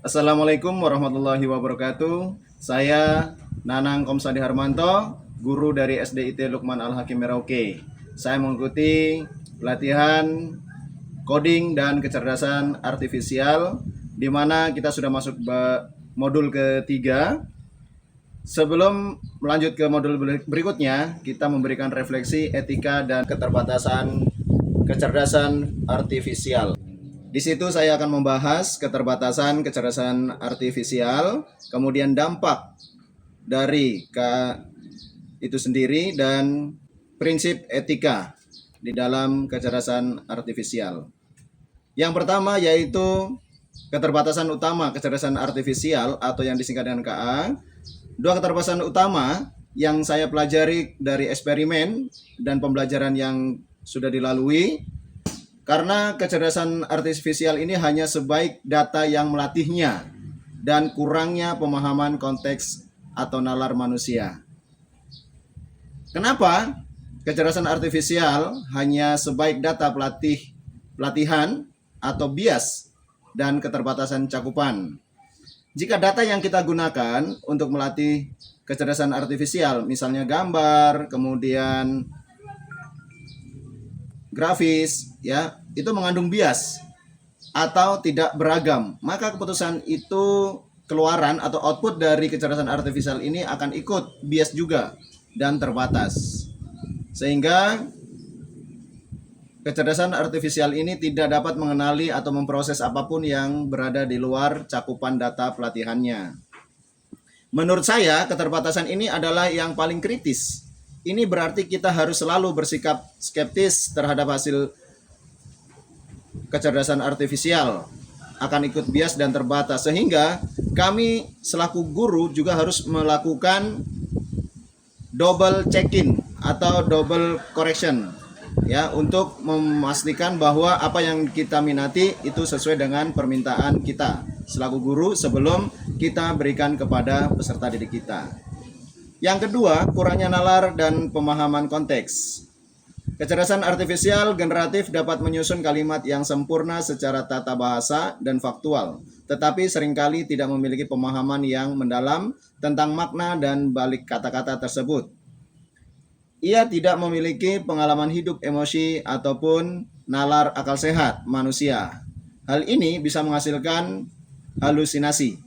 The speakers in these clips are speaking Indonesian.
Assalamualaikum warahmatullahi wabarakatuh. Saya Nanang Komsadi Harmanto, guru dari SDIT Lukman Al-Hakim Merauke. Saya mengikuti pelatihan coding dan kecerdasan artifisial, di mana kita sudah masuk modul ketiga. Sebelum melanjut ke modul berikutnya, kita memberikan refleksi etika dan keterbatasan kecerdasan artifisial. Di situ saya akan membahas keterbatasan kecerdasan artifisial, kemudian dampak dari itu sendiri, dan prinsip etika di dalam kecerdasan artifisial. Yang pertama yaitu keterbatasan utama kecerdasan artifisial atau yang disingkat dengan KA. Dua keterbatasan utama yang saya pelajari dari eksperimen dan pembelajaran yang sudah dilalui. Karena kecerdasan artifisial ini hanya sebaik data yang melatihnya dan kurangnya pemahaman konteks atau nalar manusia. Kenapa kecerdasan artifisial hanya sebaik data pelatihan atau bias dan keterbatasan cakupan? Jika data yang kita gunakan untuk melatih kecerdasan artifisial, misalnya gambar, kemudian grafis, ya, itu mengandung bias atau tidak beragam, maka keputusan itu, keluaran atau output dari kecerdasan artifisial ini akan ikut bias juga dan terbatas. Sehingga kecerdasan artifisial ini tidak dapat mengenali atau memproses apapun yang berada di luar cakupan data pelatihannya. Menurut saya, keterbatasan ini adalah yang paling kritis. Ini berarti kita harus selalu bersikap skeptis terhadap hasil kecerdasan artifisial, akan ikut bias dan terbatas, sehingga kami selaku guru juga harus melakukan double check-in atau double correction, ya, untuk memastikan bahwa apa yang kita minati itu sesuai dengan permintaan kita selaku guru sebelum kita berikan kepada peserta didik kita. Yang kedua, kurangnya nalar dan pemahaman konteks. Kecerdasan artifisial generatif dapat menyusun kalimat yang sempurna secara tata bahasa dan faktual, tetapi seringkali tidak memiliki pemahaman yang mendalam tentang makna dan balik kata-kata tersebut. Ia tidak memiliki pengalaman hidup emosi ataupun nalar akal sehat manusia. Hal ini bisa menghasilkan halusinasi.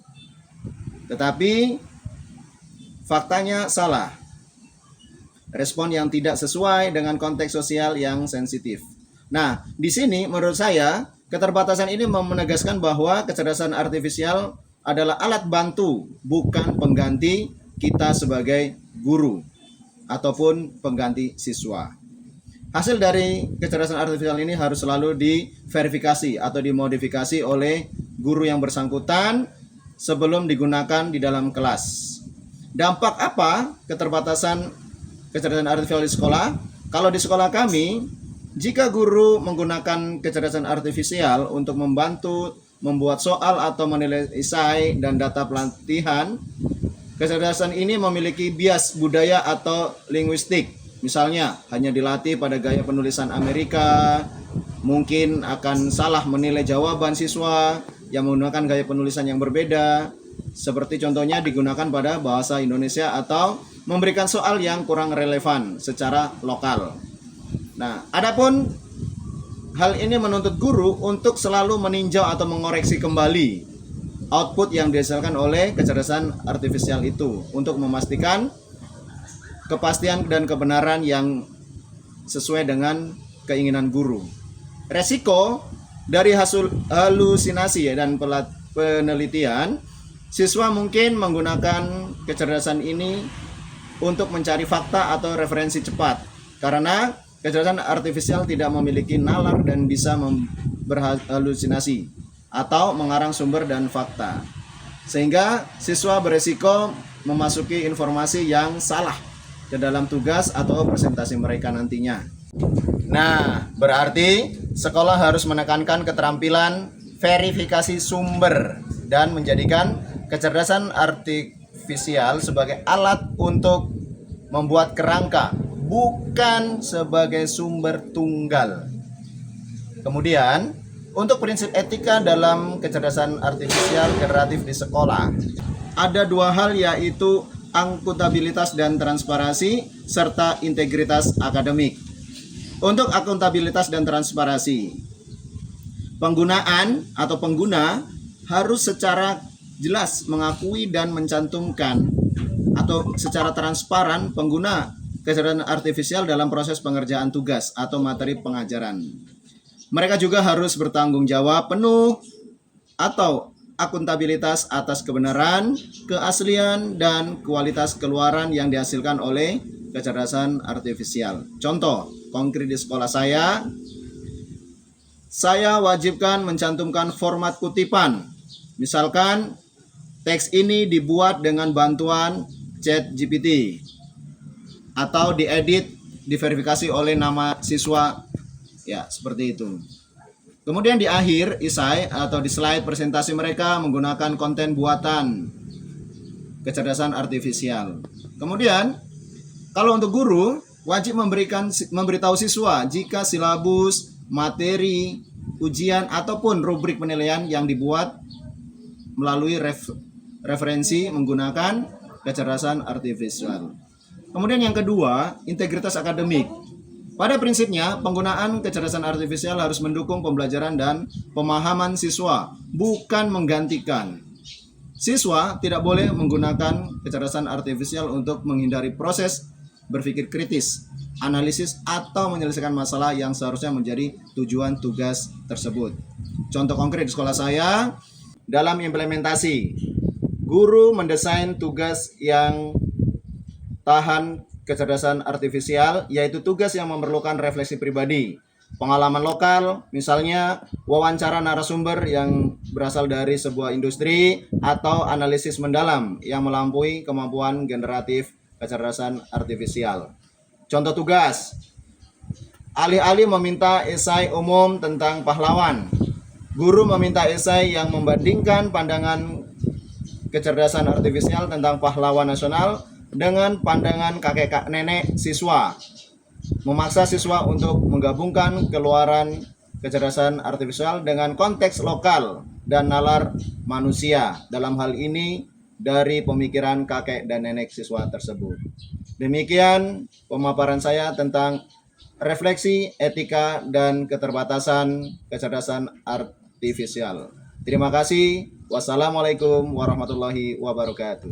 Tetapi faktanya salah. Respon yang tidak sesuai dengan konteks sosial yang sensitif. Nah, di sini menurut saya keterbatasan ini menegaskan bahwa kecerdasan artifisial adalah alat bantu, bukan pengganti kita sebagai guru ataupun pengganti siswa. Hasil dari kecerdasan artifisial ini harus selalu diverifikasi atau dimodifikasi oleh guru yang bersangkutan sebelum digunakan di dalam kelas. Dampak apa keterbatasan kecerdasan artifisial di sekolah? Kalau di sekolah kami, jika guru menggunakan kecerdasan artifisial untuk membantu membuat soal atau menilai esai dan data pelatihan, kecerdasan ini memiliki bias budaya atau linguistik. Misalnya, hanya dilatih pada gaya penulisan Amerika, mungkin akan salah menilai jawaban siswa yang menggunakan gaya penulisan yang berbeda. Seperti contohnya digunakan pada bahasa Indonesia atau memberikan soal yang kurang relevan secara lokal. Nah, adapun hal ini menuntut guru untuk selalu meninjau atau mengoreksi kembali output yang dihasilkan oleh kecerdasan artifisial itu untuk memastikan kepastian dan kebenaran yang sesuai dengan keinginan guru. Resiko dari hasil halusinasi dan penelitian, siswa mungkin menggunakan kecerdasan ini untuk mencari fakta atau referensi cepat, karena kecerdasan artifisial tidak memiliki nalar dan bisa berhalusinasi atau mengarang sumber dan fakta, sehingga siswa beresiko memasuki informasi yang salah ke dalam tugas atau presentasi mereka nantinya. Nah, berarti sekolah harus menekankan keterampilan verifikasi sumber dan menjadikan kecerdasan artifisial sebagai alat untuk membuat kerangka, bukan sebagai sumber tunggal. Kemudian, Untuk prinsip etika dalam kecerdasan artifisial generatif di sekolah, ada dua hal, yaitu akuntabilitas dan transparansi serta integritas akademik. Untuk akuntabilitas dan transparansi, penggunaan atau pengguna harus secara jelas mengakui dan mencantumkan atau secara transparan pengguna kecerdasan artifisial dalam proses pengerjaan tugas atau materi pengajaran. Mereka juga harus bertanggung jawab penuh atau akuntabilitas atas kebenaran, keaslian, dan kualitas keluaran yang dihasilkan oleh kecerdasan artifisial. Contoh konkret di sekolah saya wajibkan mencantumkan format kutipan. Misalkan teks ini dibuat dengan bantuan ChatGPT atau diedit, diverifikasi oleh nama siswa. Ya, seperti itu. Kemudian di akhir esai atau di slide presentasi mereka menggunakan konten buatan kecerdasan artifisial. Kemudian kalau untuk guru wajib memberitahu siswa jika silabus, materi, ujian ataupun rubrik penilaian yang dibuat melalui referensi menggunakan kecerdasan artifisial. Kemudian yang kedua, integritas akademik. Pada prinsipnya, penggunaan kecerdasan artifisial harus mendukung pembelajaran dan pemahaman siswa, bukan menggantikan. Siswa tidak boleh menggunakan kecerdasan artifisial untuk menghindari proses berpikir kritis, analisis, atau menyelesaikan masalah yang seharusnya menjadi tujuan tugas tersebut. Contoh konkret di sekolah saya, dalam implementasi, guru mendesain tugas yang tahan kecerdasan artifisial, yaitu tugas yang memerlukan refleksi pribadi, pengalaman lokal, misalnya wawancara narasumber yang berasal dari sebuah industri, atau analisis mendalam yang melampaui kemampuan generatif kecerdasan artifisial. Contoh tugas, alih-alih meminta esai umum tentang pahlawan, guru meminta esai yang membandingkan pandangan kecerdasan artifisial tentang pahlawan nasional dengan pandangan kakek nenek siswa, memaksa siswa untuk menggabungkan keluaran kecerdasan artifisial dengan konteks lokal dan nalar manusia, dalam hal ini dari pemikiran kakek dan nenek siswa tersebut. Demikian pemaparan saya tentang refleksi, etika, dan keterbatasan kecerdasan artifisial. Terima kasih. Wassalamualaikum warahmatullahi wabarakatuh.